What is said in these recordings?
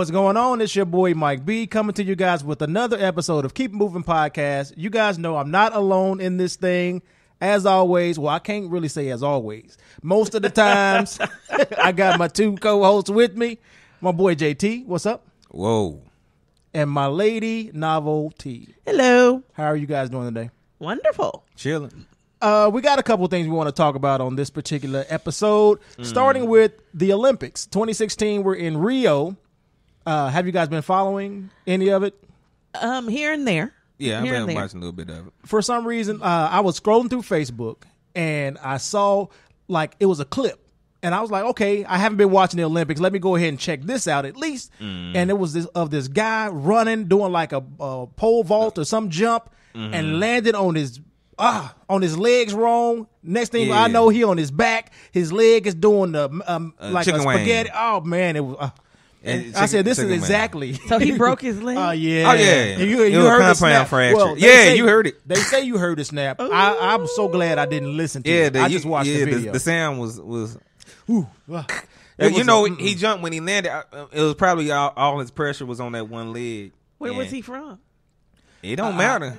What's going on? It's your boy Mike B coming to you guys with another episode of Keep It Moving Podcast. You guys know I'm not alone in this thing. As always, well, I can't really say as always. Most of the times, I got my two co-hosts with me. My boy JT, what's up? Whoa. And my lady, Novelty. Hello. How are you guys doing today? Wonderful. Chilling. We got a couple things we want to talk about on this particular episode, starting with the Olympics. 2016, we're in Rio. Have you guys been following any of it? Here and there. Yeah, I've Here and been there. watching a little bit of it. For some reason, I was scrolling through Facebook and I saw like it was a clip. And I was like, okay, I haven't been watching the Olympics. Let me go ahead and check this out at least. And it was this guy running, doing like a pole vault or some jump and landed on his legs wrong. Next thing I know, he on his back. His leg is doing the like a chicken spaghetti. wing. Oh, man. It was. And I said, this is chicken wing. exactly. So he broke his leg? Yeah. Oh, yeah. And you It was heard the compound snap. fracture. Well, they Yeah, say- you heard it. They say you heard the snap. I'm so glad I didn't listen to it. I just watched the video. The sound was. It You was know, a- he jumped when he landed. It was probably all his pressure was on that one leg. Where was And he from? It don't matter.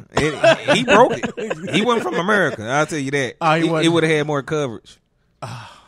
He broke it. He wasn't from America. I'll tell you that. Oh, he He wasn't. would have had more coverage.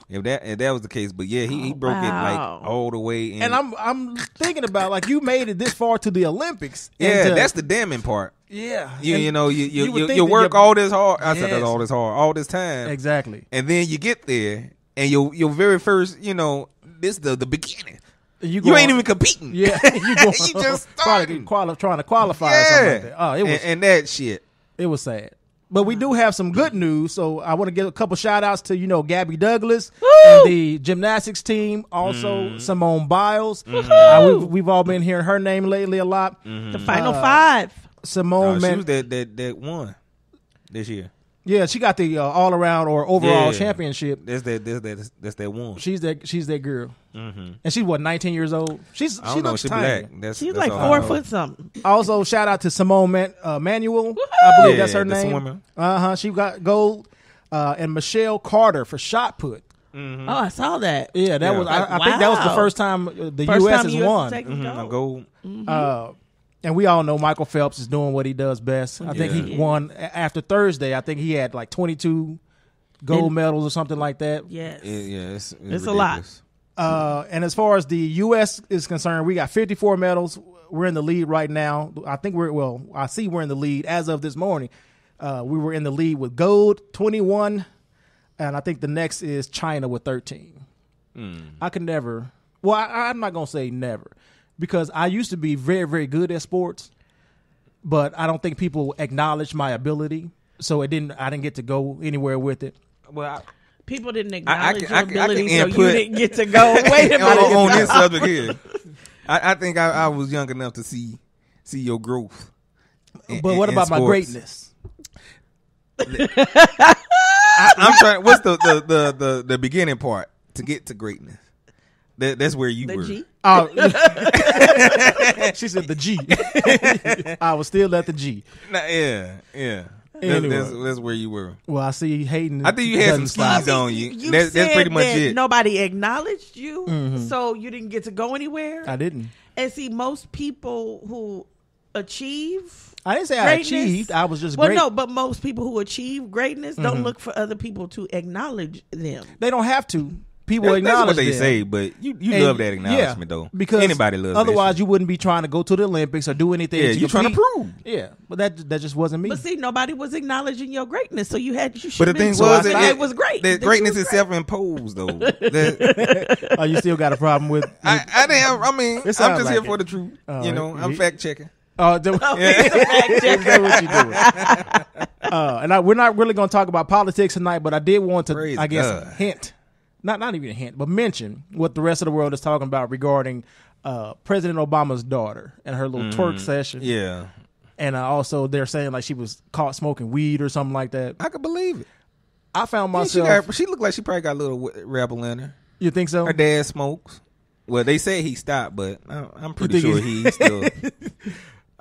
If that was the case, but yeah, he broke it wow. like all the way. And I'm thinking about like you made it this far to the Olympics. yeah, and to- that's the damning part. yeah. You And you know would you think you that work your- all this hard. I said Yes. that's all this hard, all this time, Exactly. and then you get there, and your very first, this the beginning. You going- ain't even competing. Yeah, you, going, You just probably starting. trying to qualify or something like Yeah, that. Oh, it was and that shit. it was sad. But we do have some good news, so I want to give a couple shout outs to, Gabby Douglas and the gymnastics team, also Simone Biles. We've all been hearing her name lately a lot. The final five. Simone, She man, was that one this year. yeah, she got the all around or overall Yeah. championship. That's that one. She's that girl, and she's 19 years old. I don't know. looks She tiny. black. She's like all I 4 know. foot something. Also, shout out to Simone Manuel. I believe Yeah, that's her the name. swimmer. She got gold. And Michelle Carter for shot put. Oh, I saw that. Yeah, that Yeah. was. I think that was the Wow. first time the First U.S. time has US won. taken gold. Gold. And we all know Michael Phelps is doing what he does best. I think he Yeah. won after Thursday. I think he had like 22 gold medals or something like that. Yes. Yeah, it's It's a lot. ridiculous. And as far as the U.S. is concerned, we got 54 medals. We're in the lead right now. I think I see we're in the lead as of this morning. We were in the lead with gold, 21. And I think the next is China with 13. I could never. Well, I'm not going to say never. Because I used to be very, very good at sports. But I don't think people acknowledge my ability. So I didn't get to go anywhere with it. Well, People didn't I acknowledge can your ability, so you input- didn't get to go. Wait a minute. on this subject here, I think I was young enough to see your growth. But what about my greatness? I'm trying. What's the beginning part to get to greatness? That's where you The were. G? Oh, she said the G. I was still at the G. Nah, yeah. Anyway. That's where you were. Well, I see Hayden. I think you had some doesn't skis on you. You That's said pretty much that it. nobody acknowledged you, so you didn't get to go anywhere. I didn't. And see, most people who achieve I didn't say I greatness, achieved. I was just well, great. no, but most people who achieve greatness don't look for other people to acknowledge them. They don't have to. People That's acknowledge what they them. say, but you And- love that acknowledgement though. Because anybody loves otherwise that you wouldn't be trying to go to the Olympics or do anything. Yeah, to you trying to compete. prove. Yeah, but that just wasn't me. But see, nobody was acknowledging your greatness, so you But should. the thing So was, I it was great. That That greatness you is was great. self-imposed, though. That- Oh, you still got a problem with? I didn't have. I mean, It I'm sounds just like here it. for the truth. Oh, I'm he- fact checking. Oh, is that what you doing? We're not really going to talk about politics tonight, but I did want to, Praise I guess, God. hint, not even a hint, but mention what the rest of the world is talking about regarding President Obama's daughter and her little twerk session. Yeah, And also they're saying like she was caught smoking weed or something like that. I could believe it. I found Yeah, myself. she looked like she probably got a little rebel in her. You think so? Her dad smokes. Well, they say he stopped, but I'm pretty think sure he still.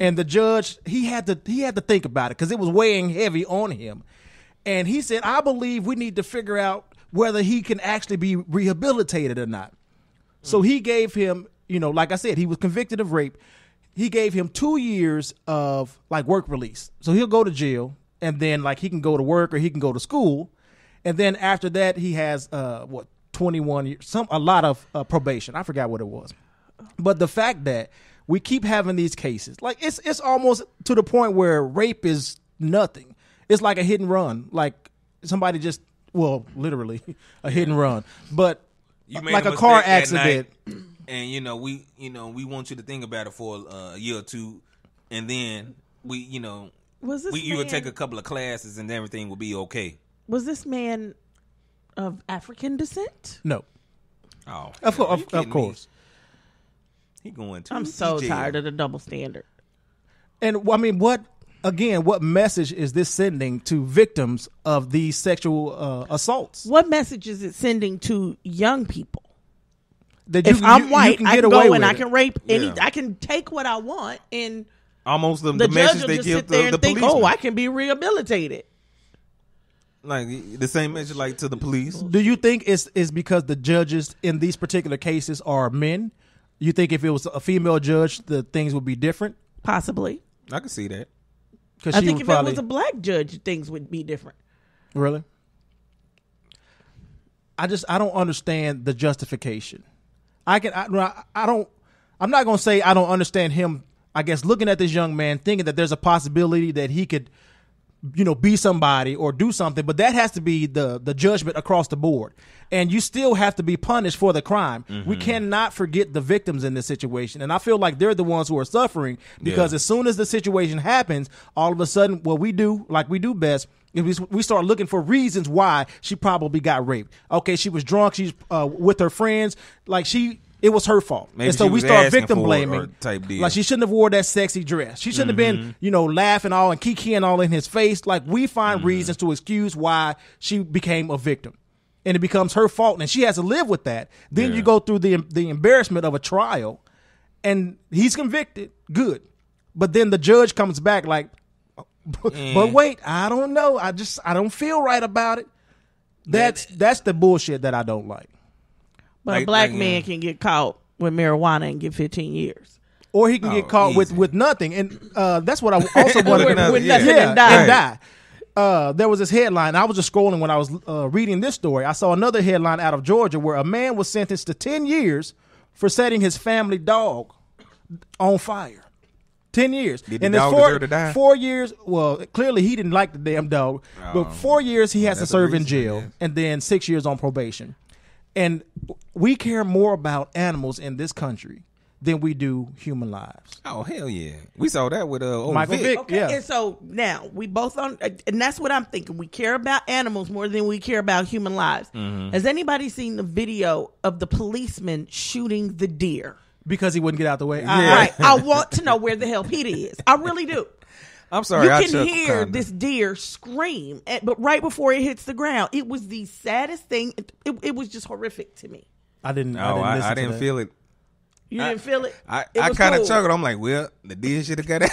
And the judge, he had to think about it because it was weighing heavy on him. And he said, I believe we need to figure out whether he can actually be rehabilitated or not. So he gave him, like I said, he was convicted of rape. He gave him 2 years of like work release. So he'll go to jail and then like he can go to work or he can go to school. And then after that, he has 21 years, a lot of probation. I forgot what it was. But the fact that we keep having these cases, like it's almost to the point where rape is nothing. It's like a hit and run. Like somebody just, literally a hit and run. But you made like a car mistake accident. Night, and we want you to think about it for a year or two, and then you would take a couple of classes and everything will be okay. Was this man of African descent? No. Oh, of course. He going to. I'm so tired of the double standard. And I mean, what message is this sending to victims of these sexual assaults? What message is it sending to young people? That if I'm white, I can go and I can rape Yeah. I can take what I want, and almost the judge message will they just give sit there the and think, policeman. "Oh, I can be rehabilitated." Like the same message like to the police. Do you think it's because the judges in these particular cases are men? You think if it was a female judge, the things would be different? Possibly. I can see that. Because I think if it was a black judge, things would be different. Really? I don't understand the justification. I'm not going to say I don't understand him, I guess, looking at this young man, thinking that there's a possibility that he could, be somebody or do something, but that has to be the judgment across the board. And you still have to be punished for the crime. Mm-hmm. We cannot forget the victims in this situation. And I feel like they're the ones who are suffering because as soon as the situation happens, all of a sudden, what we do, like we do best, we start looking for reasons why she probably got raped. Okay, she was drunk. She's with her friends. It was her fault. Maybe and so we start victim blaming. Type deal. Like she shouldn't have wore that sexy dress. She shouldn't have been, laughing all and kikiing all in his face. Like we find reasons to excuse why she became a victim. And it becomes her fault and she has to live with that. Then you go through the embarrassment of a trial and he's convicted. Good. But then the judge comes back like, but wait, I don't know. I don't feel right about it. That's the bullshit that I don't like. But a black man can get caught with marijuana and get 15 years. Or he can get caught with nothing. And that's what I also wanted to with nothing and die. There was this headline. I was just scrolling when I was reading this story. I saw another headline out of Georgia where a man was sentenced to 10 years for setting his family dog on fire. 10 years. Did the dog deserve to die? 4 years. Well, clearly he didn't like the damn dog. But 4 years he has to serve in jail and then 6 years on probation. And we care more about animals in this country than we do human lives. Oh, hell yeah. We saw that with Michael Vick. Okay, yeah. and so now we both and that's what I'm thinking. We care about animals more than we care about human lives. Mm-hmm. Has anybody seen the video of the policeman shooting the deer? Because he wouldn't get out the way. Yeah. Right. I want to know where the hell Petey is. I really do. I'm sorry. You can hear this deer scream, but right before it hits the ground, it was the saddest thing. It was just horrific to me. I didn't feel it. You didn't feel it? I kind of chuckled. I'm like, well, the deer should have got out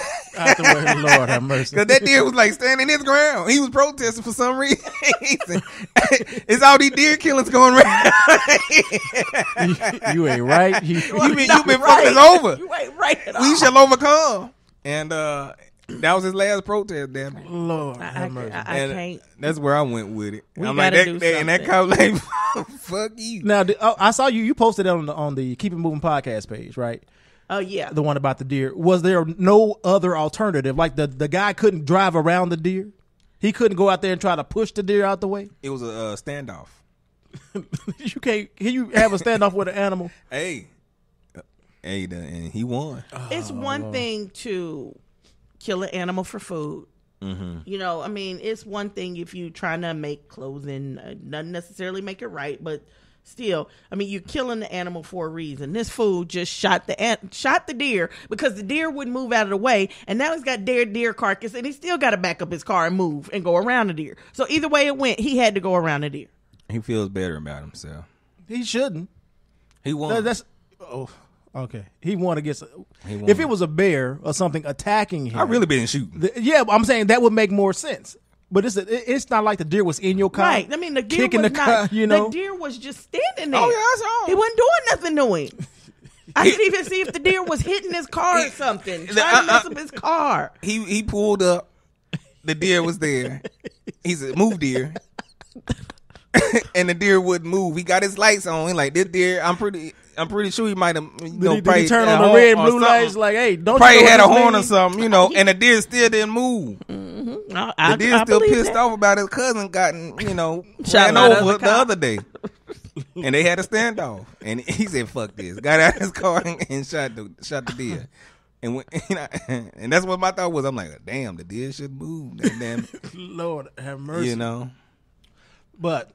the way. Lord have mercy. Because that deer was like standing his ground. He was protesting for some reason. He said, it's all these deer killings going around. You ain't right. You've been fucking over. You ain't right at all. We shall overcome. And that was his last protest, damn it. Lord, I can't. That's where I went with it. We I'm gotta like, do and that cop like, fuck you. Now, I saw you posted it on the Keep It Moving podcast page, right? Oh, yeah. The one about the deer. Was there no other alternative? Like the guy couldn't drive around the deer? He couldn't go out there and try to push the deer out the way? It was a standoff. Can you have a standoff with an animal? Hey, and he won. It's one thing to kill an animal for food. Mm-hmm. It's one thing if you trying to make clothing, not necessarily make it right, but still, you're killing the animal for a reason. This fool just shot the deer because the deer wouldn't move out of the way, and now he's got deer carcass, and he still got to back up his car and move and go around the deer. So either way it went, he had to go around the deer. He feels better about himself. He shouldn't. He won. Okay, he won against. If it was a bear or something attacking him, I really been shooting. Yeah, I'm saying that would make more sense. But it's not like the deer was in your car. Right. I mean, the deer was not. The deer was just standing there. Oh, yeah, I saw him. He wasn't doing nothing to him. I could even see if the deer was hitting his car or something, trying to mess up his car. He pulled up. The deer was there. He said, "Move, deer." And the deer wouldn't move. He got his lights on. He like, this deer, I'm pretty sure he might have, did he turn on the red and blue lights like, hey, don't probably you had a horn or something, and the deer still didn't move. Mm-hmm. The deer still pissed off about his cousin gotten, ran over the other day. And they had a standoff. And he said, fuck this. Got out of his car and shot the deer. And and that's what my thought was. I'm like, damn, the deer should move. Damn. Lord have mercy. But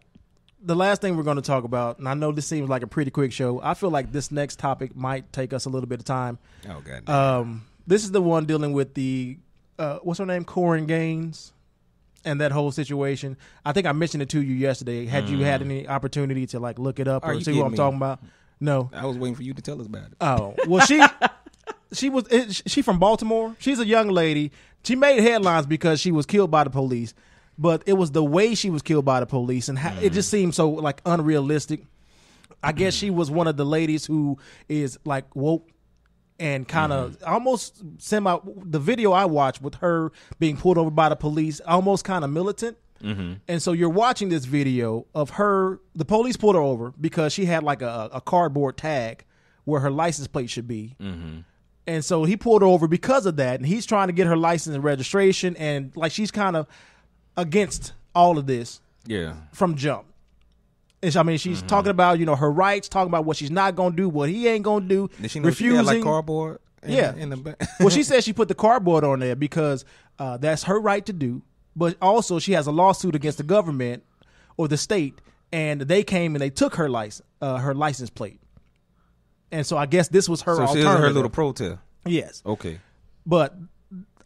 the last thing we're going to talk about, and I know this seems like a pretty quick show. I feel like this next topic might take us a little bit of time. Oh, God. This is the one dealing with the, what's her name? Corin Gaines and that whole situation. I think I mentioned it to you yesterday. Had you had any opportunity to like look it up or see what I'm talking about? No. I was waiting for you to tell us about it. Oh, well, she from Baltimore. She's a young lady. She made headlines because she was killed by the police. But it was the way she was killed by the police, and it just seemed so like unrealistic. I guess she was one of the ladies who is like woke and kind of almost semi. The video I watched with her being pulled over by the police, almost kind of militant. And so you're watching this video of her. The police pulled her over because she had like a cardboard tag where her license plate should be. And so he pulled her over because of that, and he's trying to get her license and registration, and like she's kind of against all of this from jump. I mean, she's talking about, her rights, talking about what she's not going to do, what he ain't going to do, did she know refusing. She had like cardboard in the back? Well, she said she put the cardboard on there because that's her right to do, but also she has a lawsuit against the government or the state, and they came and they took her license plate. And so I guess this was her alternative. So she was her little protest. Yes. Okay. But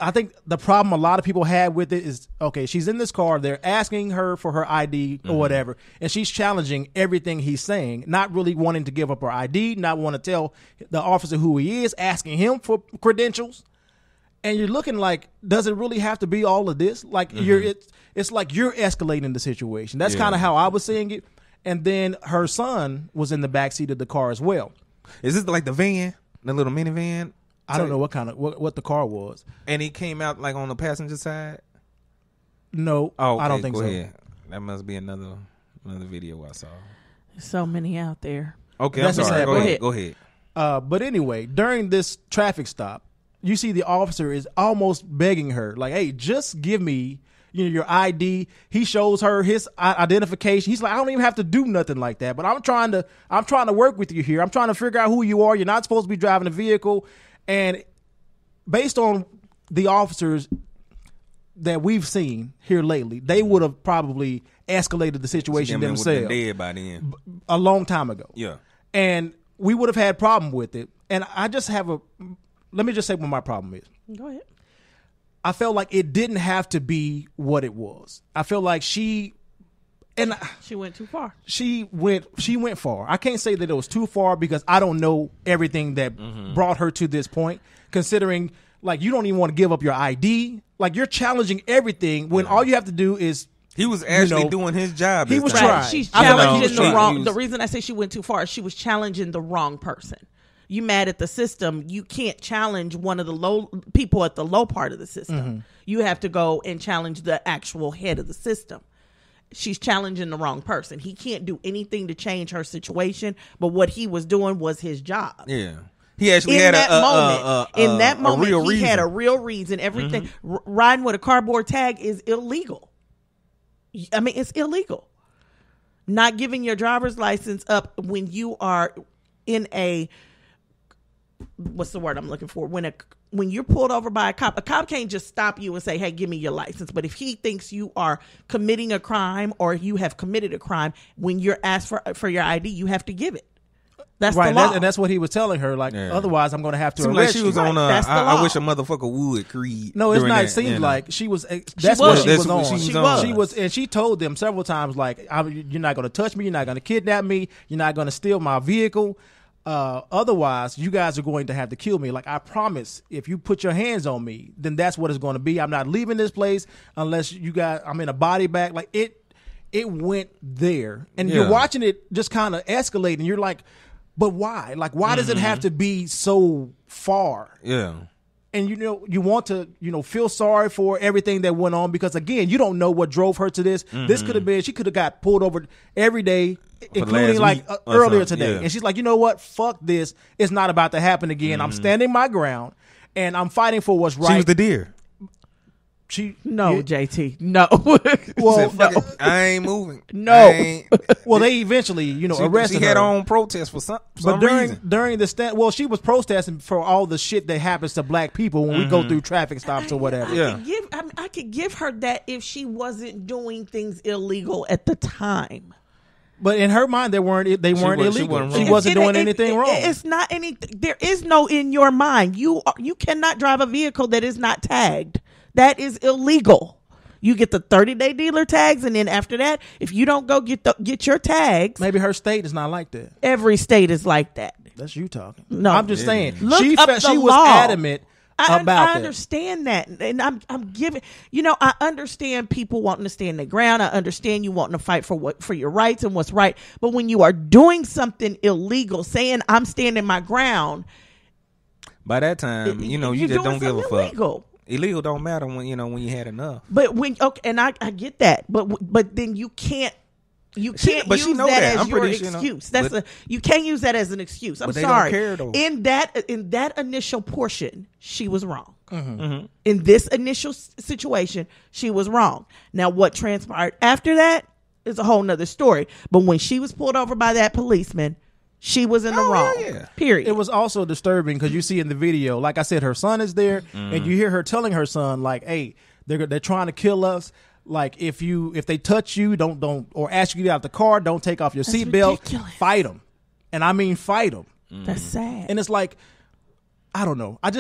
I think the problem a lot of people had with it is, okay, she's in this car. They're asking her for her ID or whatever, and she's challenging everything he's saying, not really wanting to give up her ID, not want to tell the officer who he is, asking him for credentials. And you're looking like, does it really have to be all of this? Like it's like you're escalating the situation. That's kind of how I was seeing it. And then her son was in the backseat of the car as well. Is this like the van, the little minivan? I don't know what the car was. And he came out like on the passenger side? No, okay, I don't think so. Ahead. That must be another video I saw. There's so many out there. Okay, I'm sorry. Go ahead. But anyway, during this traffic stop, you see the officer is almost begging her, like, hey, just give me your ID. He shows her his identification. He's like, I don't even have to do nothing like that, but I'm trying to work with you here. I'm trying to figure out who you are. You're not supposed to be driving a vehicle. And based on the officers that we've seen here lately, they would have probably escalated the situation themselves dead by then. A long time ago. Yeah. And we would have had problem with it. And I just have let me just say what my problem is. Go ahead. I felt like it didn't have to be what it was. I feel like she went too far. She went far. I can't say that it was too far because I don't know everything that brought her to this point, considering like you don't even want to give up your ID. Like you're challenging everything when all you have to do is he was actually doing his job. He was trying. She's challenging the wrong. The reason I say she went too far is she was challenging the wrong person. You mad at the system, you can't challenge one of the low people at the low part of the system. You have to go and challenge the actual head of the system. She's challenging the wrong person. He can't do anything to change her situation, but what he was doing was his job. Yeah. He actually had in that moment, he had a real reason. Everything riding with a cardboard tag is illegal. I mean, it's illegal. Not giving your driver's license up when you are in a, what's the word I'm looking for? When you're pulled over by a cop can't just stop you and say, hey, give me your license. But if he thinks you are committing a crime or you have committed a crime, when you're asked for your ID, you have to give it. That's right, the law. And that's what he was telling her. Like, otherwise, I'm going to have to arrest like she was you. on I wish a motherfucker would Creed. No, it's not. It seemed like she was. That's what she was on. She was, and she told them several times, like, you're not going to touch me. You're not going to kidnap me. You're not going to steal my vehicle. Otherwise, you guys are going to have to kill me. Like, I promise, if you put your hands on me, then that's what it's going to be. I'm not leaving this place unless you guys, I'm in a body bag. Like, it went there. And you're watching it just kind of escalate, and you're like, but why? Like, why does it have to be so far? Yeah. And, you want to, feel sorry for everything that went on because, again, you don't know what drove her to this. This could have been, she could have got pulled over every day, including like earlier today. Yeah. And she's like, you know what? Fuck this. It's not about to happen again. I'm standing my ground and I'm fighting for what's right. She was the deer. JT, no. Well, no. I ain't moving. No. Well, they eventually, arrested her. She had her own protest for some reason. During the stand, well, she was protesting for all the shit that happens to black people when we go through traffic stops or whatever. I could give her that if she wasn't doing things illegal at the time. But in her mind, they weren't illegal. She wasn't doing anything wrong. It's not anything. There is no in your mind. You cannot drive a vehicle that is not tagged. That is illegal. You get the 30-day dealer tags, and then after that, if you don't go get your tags, maybe her state is not like that. Every state is like that. That's you talking. No, I'm just saying. She was adamant about that. I understand that, and I'm giving. I understand people wanting to stand their ground. I understand you wanting to fight for your rights and what's right. But when you are doing something illegal, saying I'm standing my ground, by that time, you just don't give a fuck. Illegal don't matter when you had enough. But and I get that, but then you can't use that as your excuse. You can't use that as an excuse. I'm sorry. Don't care, though. In that initial portion, she was wrong. In this initial situation, she was wrong. Now, what transpired after that is a whole nother story. But when she was pulled over by that policeman, she was in the wrong. Yeah. Period. It was also disturbing because you see in the video, like I said, her son is there, and you hear her telling her son, like, "Hey, they're trying to kill us. Like, if they touch you, don't or ask you to get out the car, don't take off your seatbelt. Fight them." And I mean, fight them. That's sad. And it's like, I don't know. I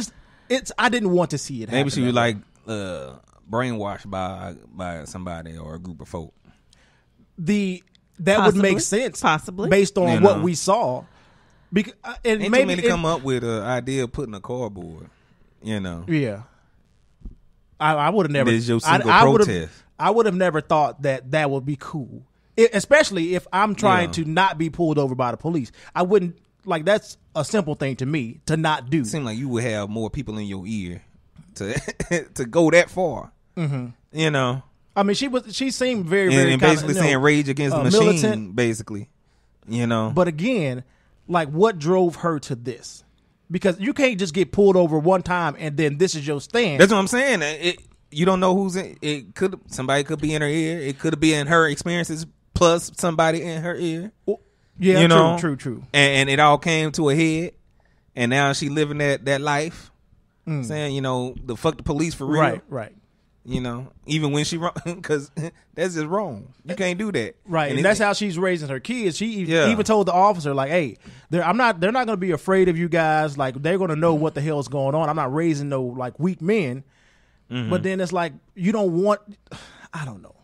didn't want to see it. Maybe she was like brainwashed by somebody or a group of folk. That would make sense, possibly, based on what we saw. Because ain't maybe too many come up with an idea of putting a cardboard. Yeah, I would have never. There's your single protest. I would have never thought that would be cool, especially if I'm trying to not be pulled over by the police. I wouldn't like. That's a simple thing to me to not do. It seems like you would have more people in your ear to go that far. I mean, she seemed very, very and basically saying Rage Against the Machine, militant, basically, But again, like, what drove her to this? Because you can't just get pulled over one time and then this is your stand. That's what I'm saying. You don't know who's in it. Somebody could be in her ear. It could be in her experiences plus somebody in her ear. Well, yeah, true. And it all came to a head, and now she living that life, saying the fuck the police for real. Right. Even when she wrong, because that's just wrong. You can't do that. Right. And that's how she's raising her kids. She even told the officer, like, hey, they're not going to be afraid of you guys. Like, they're going to know what the hell is going on. I'm not raising no, like, weak men. But then it's like, you don't want, I don't know.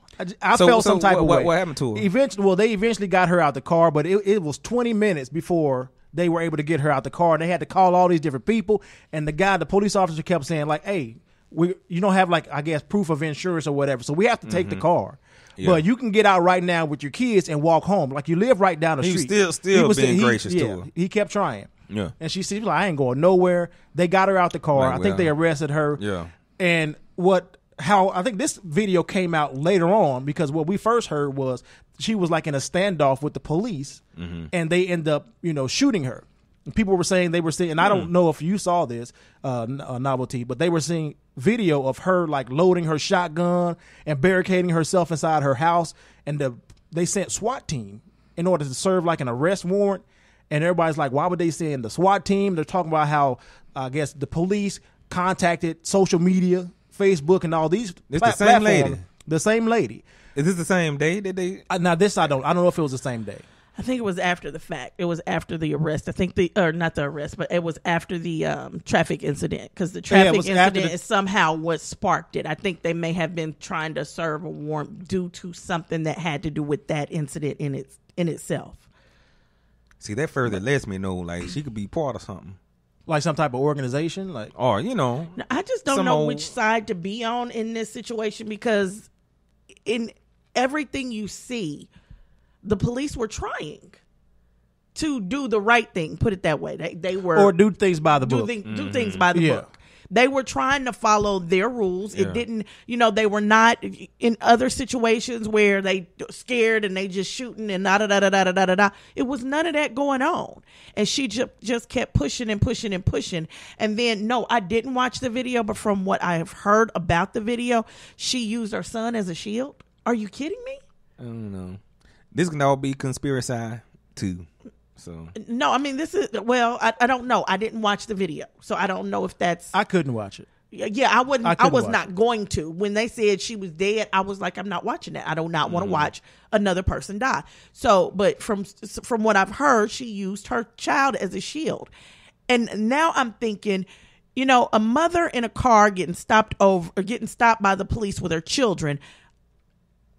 I felt some type of way. What happened to her? They eventually got her out the car, but it was 20 minutes before they were able to get her out the car. They had to call all these different people. And the police officer kept saying, like, hey, you don't have, like, I guess, proof of insurance or whatever, so we have to take the car. Yeah. But you can get out right now with your kids and walk home. Like, you live right down the street. He was being gracious to her. He kept trying. Yeah. And she said, like, I ain't going nowhere. They got her out the car. I think they arrested her. Yeah. And I think this video came out later on, because what we first heard was she was, like, in a standoff with the police, and they end up, shooting her. And people were saying, and I don't know if you saw this, Novelty, but they were seeing video of her, like, loading her shotgun and barricading herself inside her house, and they sent SWAT team in order to serve, like, an arrest warrant. And everybody's like, why would they send the SWAT team? They're talking about how, I guess, the police contacted social media, Facebook, and all these the same lady. The same lady. Is this the same day that they? Now this I don't know if it was the same day. I think it was after the fact. It was after the arrest. I think not the arrest, but it was after the traffic incident, because the traffic incident is somehow what sparked it. I think they may have been trying to serve a warrant due to something that had to do with that incident in itself. See, that further lets me know, like, she could be part of something. Like some type of organization? Or, you know. I just don't know which side to be on in this situation, because in everything you see, the police were trying to do the right thing. Put it that way. They were, or do things by the book. Do things by the book. They were trying to follow their rules. It didn't, they were not in other situations where they scared and they just shooting and da-da-da-da-da-da-da-da. It was none of that going on. And she just kept pushing and pushing and pushing. And then, no, I didn't watch the video, but from what I have heard about the video, she used her son as a shield. Are you kidding me? I don't know. This can all be conspiracy too. So no, I mean, this is, well, I don't know. I didn't watch the video, so I don't know if that's. I couldn't watch it. Yeah, I wouldn't. I was not going to. When they said she was dead, I was like, I'm not watching that. I do not want to watch another person die. So, but from what I've heard, she used her child as a shield, and now I'm thinking, a mother in a car getting stopped by the police with her children.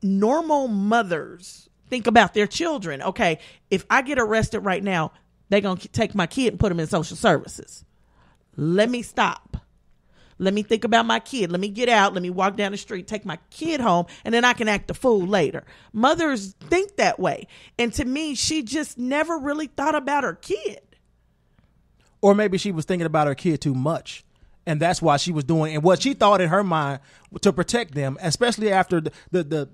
Normal mothers think about their children. Okay, if I get arrested right now, they're going to take my kid and put him in social services. Let me stop. Let me think about my kid. Let me get out. Let me walk down the street, take my kid home, and then I can act a fool later. Mothers think that way. And to me, she just never really thought about her kid. Or maybe she was thinking about her kid too much. And that's why she was doing, and what she thought in her mind to protect them, especially after the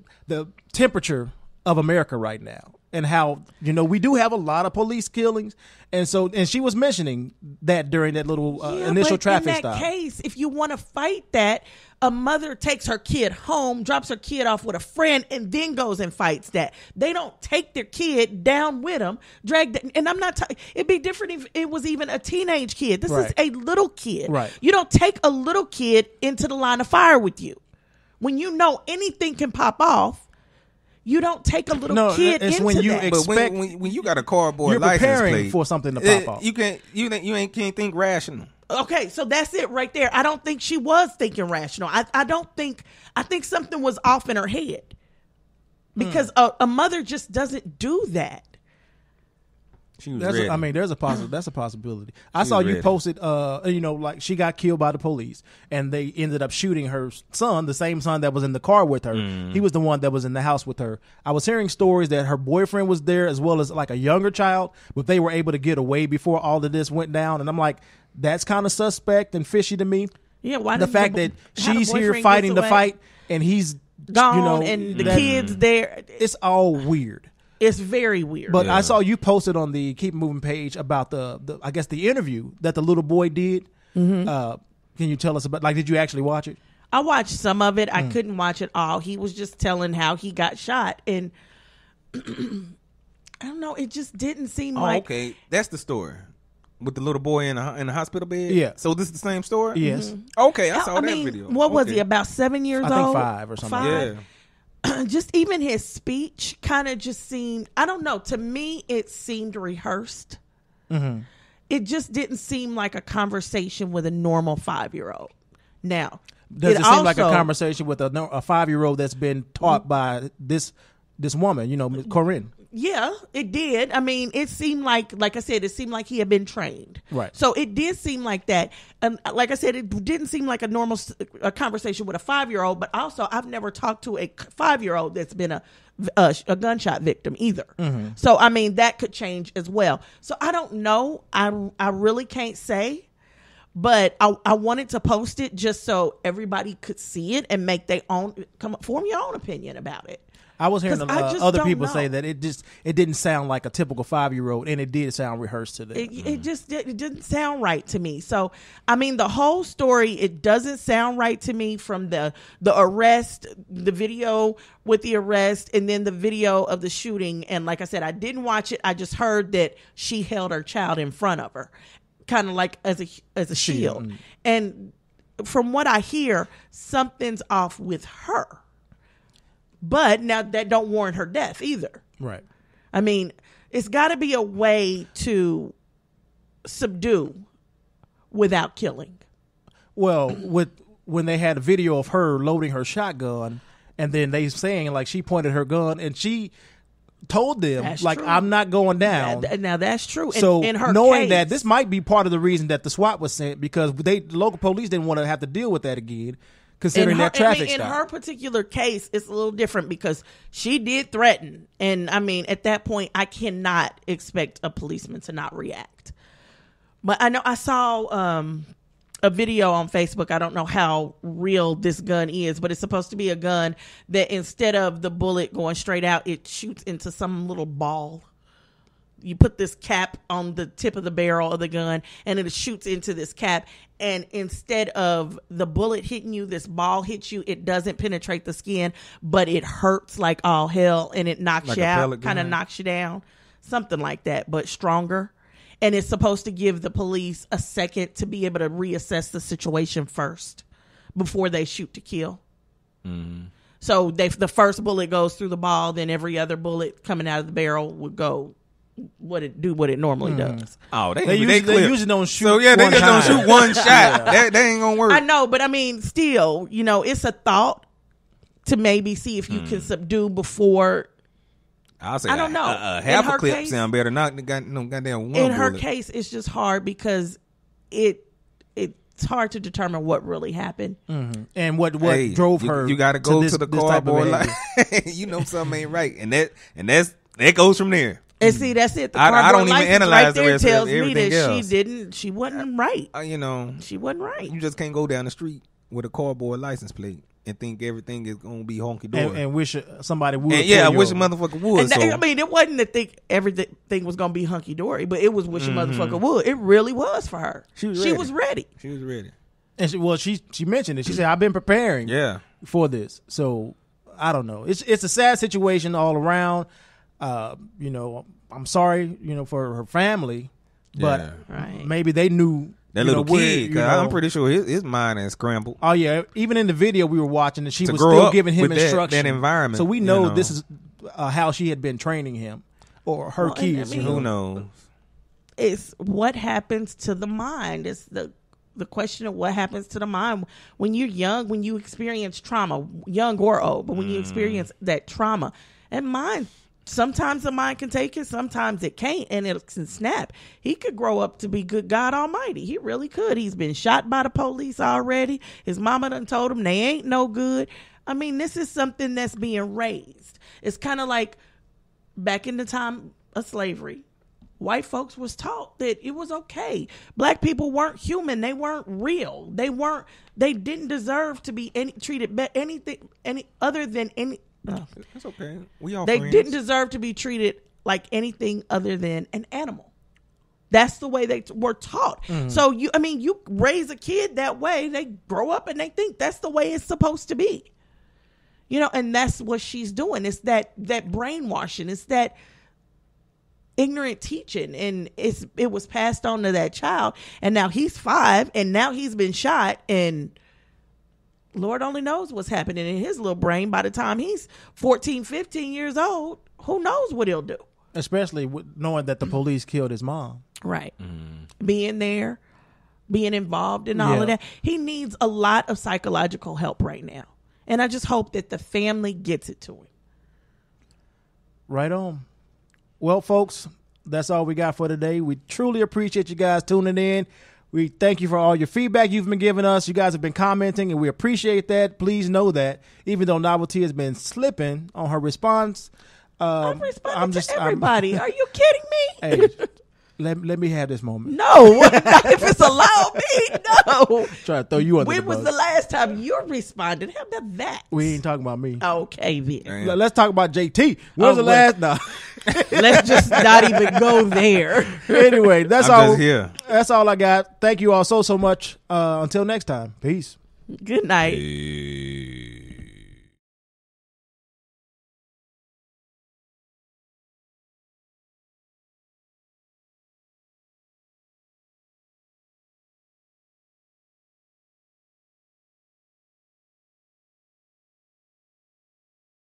temperature of America right now, and how we do have a lot of police killings, and she was mentioning that during that little initial traffic stop. In that case, if you want to fight that, a mother takes her kid home, drops her kid off with a friend, and then goes and fights that. They don't take their kid down with them, and I'm not. It'd be different if it was even a teenage kid. This is a little kid. Right. You don't take a little kid into the line of fire with you when you know anything can pop off. You don't take a little kid into when you that. expect, but when you got a cardboard you're license preparing plate for something to pop off. You can't think rational. Okay, so that's it right there. I don't think she was thinking rational. I think something was off in her head, because a mother just doesn't do that. She was ready. That's a possibility. I saw you posted, like she got killed by the police, and they ended up shooting her son, the same son that was in the car with her. He was the one that was in the house with her. I was hearing stories that her boyfriend was there as well as like a younger child, but they were able to get away before all of this went down. And I'm like, that's kind of suspect and fishy to me. Yeah, why the fact that she's here fighting the fight and he's gone, and the kids there. It's all weird. It's very weird. But I saw you posted on the Keep Moving page about the I guess the interview that the little boy did. Can you tell us about? Like, did you actually watch it? I watched some of it. I couldn't watch it all. He was just telling how he got shot, and I don't know. It just didn't seem like. Okay, that's the story with the little boy in the hospital bed. Yeah. So this is the same story. Yes. Okay, I saw that video. What was he, about 7 years old? I think 5 or something. 5? Yeah. Just even his speech kind of just seemed, I don't know, to me it seemed rehearsed. It just didn't seem like a conversation with a normal 5-year-old. Now, does it seem like a conversation with a 5-year-old that's been taught by this woman, Corinne? Yeah, it did. I mean, it seemed like I said, it seemed like he had been trained. Right. So it did seem like that. Like I said, it didn't seem like a conversation with a 5-year-old, but also I've never talked to a 5-year-old that's been a gunshot victim either. So, I mean, that could change as well. So I don't know. I really can't say, but I wanted to post it just so everybody could see it and make their own, form your own opinion about it. I was hearing other people say that it didn't sound like a typical 5-year-old, and it did sound rehearsed to them. It didn't sound right to me. So, I mean, the whole story, it doesn't sound right to me, from the arrest, the video with the arrest, and then the video of the shooting. And like I said, I didn't watch it. I just heard that she held her child in front of her, kind of like as a shield. And from what I hear, something's off with her. But now that don't warrant her death either. Right. I mean, it's got to be a way to subdue without killing. Well, when they had a video of her loading her shotgun, and then they saying like she pointed her gun and she told them, That's like, true. I'm not going down. Now that's true. So in her knowing case, that, this might be part of the reason that the SWAT was sent, because the local police didn't want to have to deal with that again, considering their traffic in stop. her particular case, it's a little different because she did threaten. And I mean, at that point, I cannot expect a policeman to not react. But I know I saw a video on Facebook. I don't know how real this gun is, but it's supposed to be a gun that instead of the bullet going straight out, it shoots into some little ball. You put this cap on the tip of the barrel of the gun, and it shoots into this cap. And instead of the bullet hitting you, this ball hits you. It doesn't penetrate the skin, but it hurts like all hell, and it knocks Like you a out, pellet kind of gun? knocks you down, something like that, but stronger. And it's supposed to give the police a second to be able to reassess the situation first before they shoot to kill. Mm-hmm. So the first bullet goes through the ball, then every other bullet coming out of the barrel would go what it normally does. Oh, They usually don't shoot. So yeah, they one just time. don't shoot one shot. That ain't gonna work. I know, but I mean, still, it's a thought to maybe see if you can subdue before. I'll say I don't know. half In her a clip case- sound better. Not the goddamn one. In her bullet. case, it's just hard because it's hard to determine what really happened. And what Hey, drove her. You got to go this, to the this type of cardboard behavior. line. You know something ain't right, and that goes from there. And see, that's it. The I cardboard don't even license analyze right the there rest of tells me everything that else. she wasn't right. She wasn't right. You just can't go down the street with a cardboard license plate and think everything is gonna be honky dory. and wish somebody would. And I pull you wish a over. motherfucker would. And So I mean, it wasn't that everything was gonna be hunky dory, but it was wish a motherfucker would. It really was for her. She was ready. she was ready. And she mentioned it. She said, "I've been preparing Yeah. for this." So I don't know. It's a sad situation all around. I'm sorry, for her family, but Yeah. Right. maybe they knew That little where, kid, 'cause I'm pretty sure his mind is scrambled. Oh yeah, even in the video we were watching, and she To was grow still up giving him with that instruction. environment, So we know you know. this is how she had been training him or her Well, and I kids. mean- Who knows? It's what happens to the mind. It's the question of what happens to the mind when you're young, when you experience trauma, young or old, but when you experience that trauma, and mind. Sometimes the mind can take it, sometimes it can't, and it can snap. He could grow up to be good God Almighty. He really could. He's been shot by the police already. His mama done told him they ain't no good. I mean, this is something that's being raised. It's kind of like back in the time of slavery. White folks was taught that it was okay. Black people weren't human. They weren't real. They didn't deserve to be treated any other than any. It's okay. We all They friends. didn't deserve to be treated like anything other than an animal. That's the way they were taught. So you raise a kid that way, they grow up and they think that's the way it's supposed to be. And that's what she's doing. It's that brainwashing. It's that ignorant teaching, and it was passed on to that child. And now he's 5, and now he's been shot, and Lord only knows what's happening in his little brain by the time he's 14, 15 years old. Who knows what he'll do? Especially knowing that the police killed his mom. Right. Being there, being involved in all of that. He needs a lot of psychological help right now. And I just hope that the family gets it to him. Right on. Well, folks, that's all we got for today. We truly appreciate you guys tuning in. We thank you for all your feedback you've been giving us. You guys have been commenting, and we appreciate that. Please know that even though Novelty has been slipping on her response, I'm responding to everybody. Are you kidding me? Hey, let me have this moment. No, not if it's allowed me. No. Try to throw you under When the was bus. the last time you responded? How about that? We ain't talking about me. Okay, then. Let's talk about JT. When's the last? No. Let's just not even go there. Anyway, that's I'm all. just here. That's all I got. Thank you all so much. Until next time. Peace. Good night. Hey.